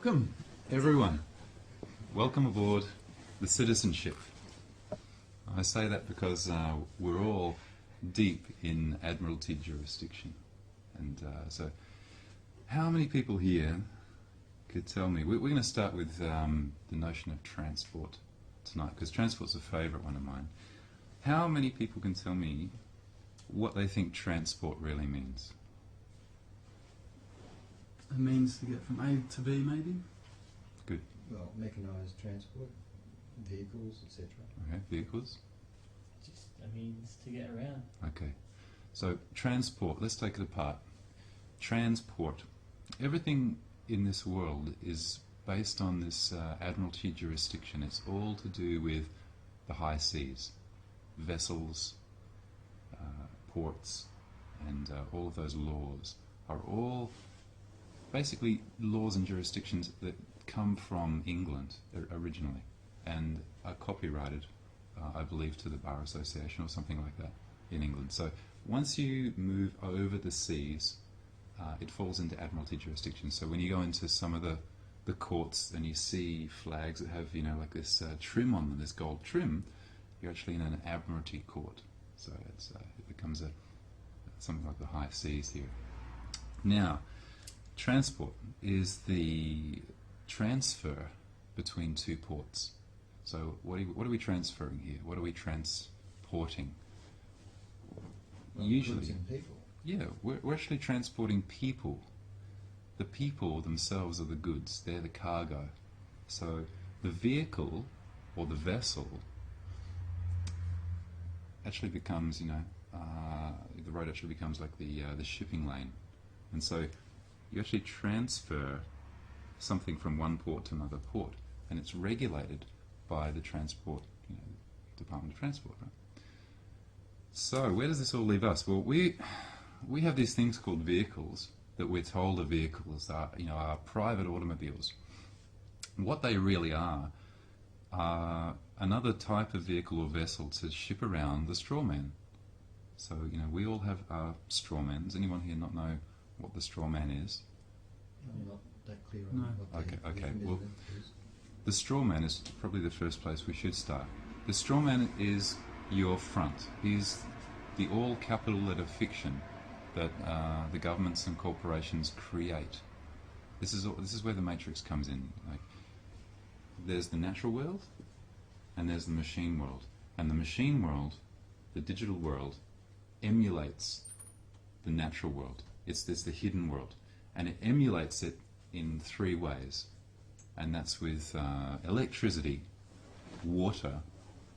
Welcome, everyone. Welcome aboard the citizenship. I say that because we're all deep in Admiralty jurisdiction. And so how many people here could tell me, we're going to start with the notion of transport tonight, because transport's a favourite one of mine. How many people can tell me what they think transport really means? A means to get from A to B, maybe? Good. Well, mechanised transport, vehicles, etc. Okay, vehicles. Just a means to get around. Okay. So transport, let's take it apart. Transport. Everything in this world is based on this Admiralty jurisdiction. It's all to do with the high seas, vessels, ports, and all of those laws are all basically laws and jurisdictions that come from England originally and are copyrighted, I believe, to the Bar Association or something like that in England. So once you move over the seas, it falls into Admiralty jurisdiction. So when you go into some of the courts and you see flags that have, you know, like this trim on them, this gold trim, you're actually in an Admiralty court. So it becomes something like the high seas here. Now, transport is the transfer between two ports. So what are we transferring here? What are we transporting? Well, Usually, goods and people. yeah, we're actually transporting people. The people themselves are the goods. They're the cargo. So the vehicle or the vessel actually becomes, the road actually becomes like the shipping lane. And so you actually transfer something from one port to another port, and it's regulated by the transport, Department of Transport, right? So where does this all leave us? Well, we have these things called vehicles that we're told are vehicles, are private automobiles. What they really are another type of vehicle or vessel to ship around the strawman. So, we all have our strawman. Does anyone here not know what the strawman is? I'm not that clear No. on what the Okay. definition Well, is. the strawman is probably the first place we should start. The strawman is your front. He's the all capital letter fiction that the governments and corporations create. This is where the matrix comes in. Like, there's the natural world, and there's the machine world. And the machine world, the digital world, emulates the natural world. It's the hidden world. And it emulates it in three ways. And that's with electricity, water,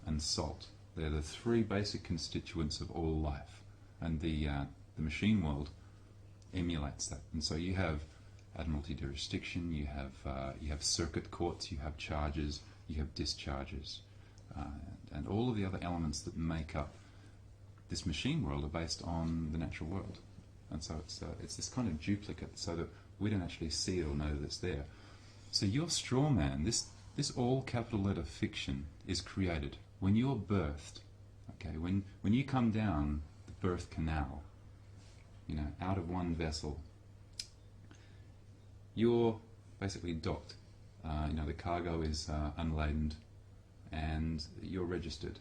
and salt. They're the three basic constituents of all life. And the machine world emulates that. And so you have Admiralty jurisdiction, you have circuit courts, you have charges, you have discharges, and all of the other elements that make up this machine world are based on the natural world. And so it's this kind of duplicate, so that we don't actually see it or know that it's there. So your straw man, this all capital letter fiction, is created when you're birthed. Okay, when you come down the birth canal, out of one vessel, you're basically docked. The cargo is unladen, and you're registered.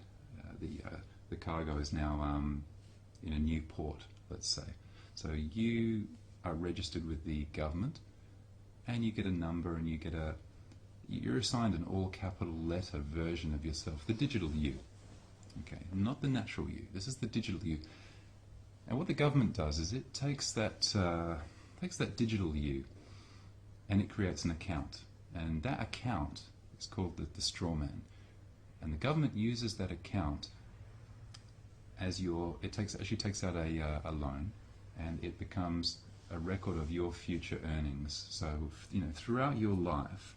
The cargo is now in a new port, let's say. So you are registered with the government, and you get a number, and you're assigned an all capital letter version of yourself, the digital you. Okay, not the natural you. This is the digital you. And what the government does is it takes that digital you, and it creates an account. And that account is called the strawman. And the government uses that account as it actually takes out a loan, and it becomes a record of your future earnings. So, throughout your life,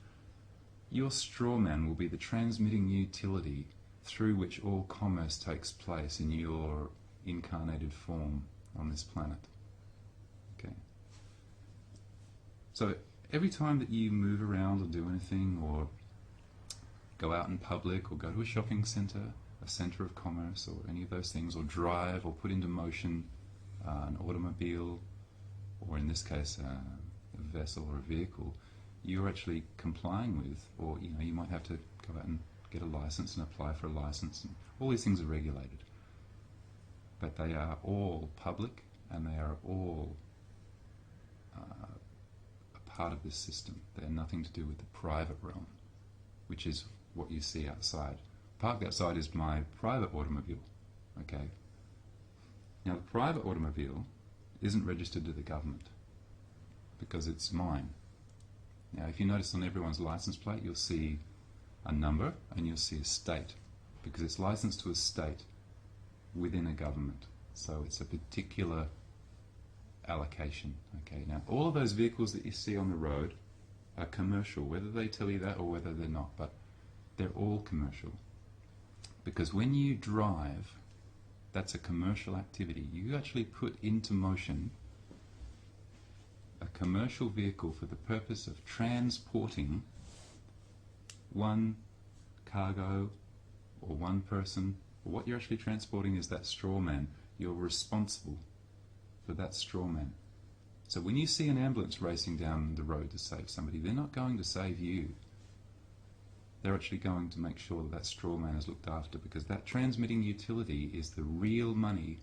your strawman will be the transmitting utility through which all commerce takes place in your incarnated form on this planet. Okay. So every time that you move around or do anything, or go out in public, or go to a shopping centre, a centre of commerce, or any of those things, or drive or put into motion an automobile, or in this case a vessel or a vehicle, you're actually complying with, or you might have to go out and get a license and apply for a license, and all these things are regulated. But they are all public, and they are all a part of this system. They are nothing to do with the private realm, which is what you see outside. Parked outside is my private automobile. Okay. Now the private automobile isn't registered to the government because it's mine. Now if you notice on everyone's license plate you'll see a number and you'll see a state, because it's licensed to a state within a government. So it's a particular allocation. Okay. Now all of those vehicles that you see on the road are commercial, whether they tell you that or whether they're not, but they're all commercial. Because when you drive, that's a commercial activity. You actually put into motion a commercial vehicle for the purpose of transporting one cargo or one person. Or what you're actually transporting is that strawman. You're responsible for that strawman. So when you see an ambulance racing down the road to save somebody, they're not going to save you. They're actually going to make sure that that strawman is looked after, because that transmitting utility is the real money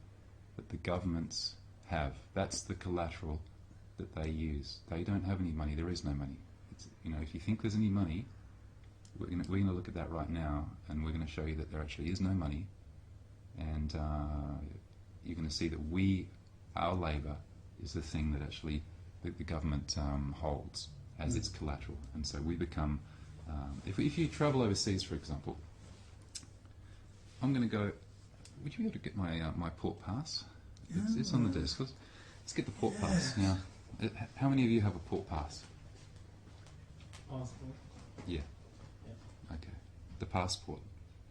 that the governments have. That's the collateral that they use. They don't have any money. There is no money. It's, if you think there's any money, we're going to look at that right now, and we're going to show you that there actually is no money, and you're going to see that our labour is the thing that actually the government holds as its collateral. And so we become, if you travel overseas, for example, I'm going to go, would you be able to get my port pass? It's on the desk. Let's get the port pass. Now, how many of you have a port pass? Passport. Yeah. Okay. The passport.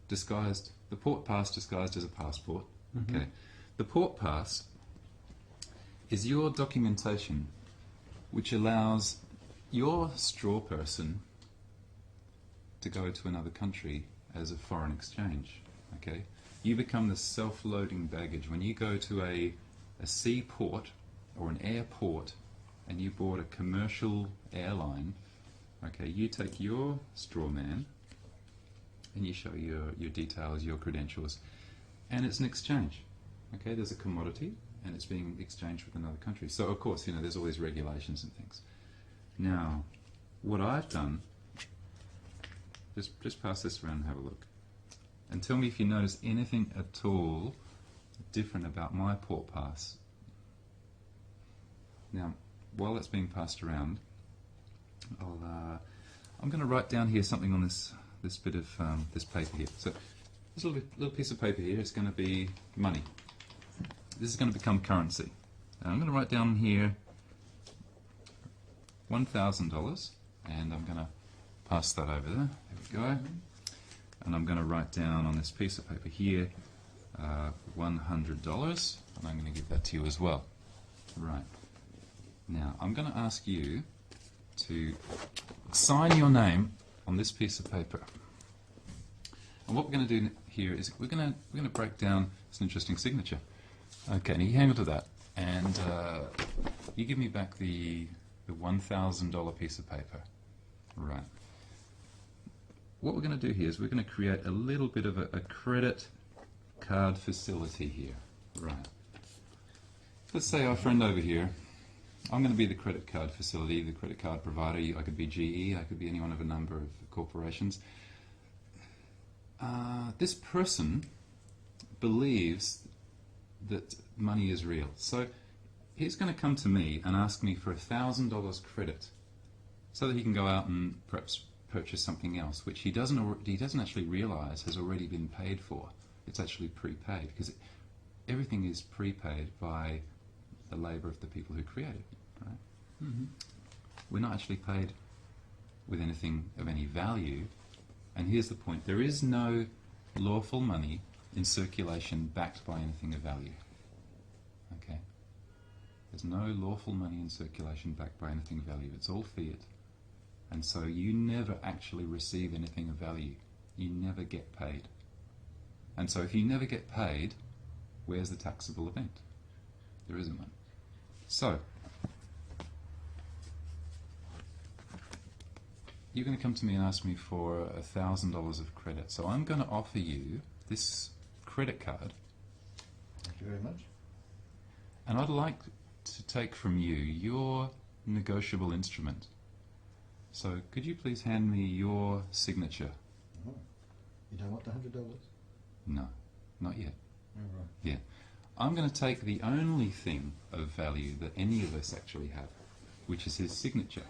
The port pass disguised as a passport. Mm-hmm. Okay. The port pass is your documentation which allows your straw person to go to another country as a foreign exchange. Okay? You become the self-loading baggage. When you go to a seaport or an airport and you board a commercial airline, okay, you take your straw man and you show your details, your credentials, and it's an exchange. Okay, there's a commodity and it's being exchanged with another country. So of course, there's all these regulations and things. Now, what I've done, just pass this around and have a look. And tell me if you notice anything at all different about my port pass. Now, while that's being passed around, I'm going to write down here something on this bit of this paper here. So this little piece of paper here is going to be money. This is going to become currency. And I'm going to write down here $1,000, and I'm going to pass that over there. There we go. And I'm going to write down on this piece of paper here $100, and I'm going to give that to you as well. Right. Now, I'm going to ask you to sign your name on this piece of paper. And what we're going to do here is we're going to break down. It's an interesting signature. Okay, now you hang on to that, and you give me back the $1,000 piece of paper. Right. What we're going to do here is we're going to create a little bit of a credit card facility here. Right. Let's say our friend over here, I'm going to be the credit card facility, the credit card provider. I could be GE, I could be any one of a number of corporations. This person believes that money is real. So he's going to come to me and ask me for $1,000 credit so that he can go out and perhaps purchase something else, which he doesn't actually realize has already been paid for. It's actually prepaid, because everything is prepaid by the labor of the people who create it. Right? Mm-hmm. We're not actually paid with anything of any value. And here's the point: there is no lawful money in circulation backed by anything of value. Okay? There's no lawful money in circulation backed by anything of value. It's all fiat. And so you never actually receive anything of value. You never get paid. And so if you never get paid, where's the taxable event? There isn't one. So, you're going to come to me and ask me for $1,000 of credit. So I'm going to offer you this credit card, Thank you very much. and I'd like to take from you your negotiable instrument. So could you please hand me your signature? Oh. You don't want the $100? No, not yet. Oh, right. Yeah. I'm going to take the only thing of value that any of us actually have, which is his signature.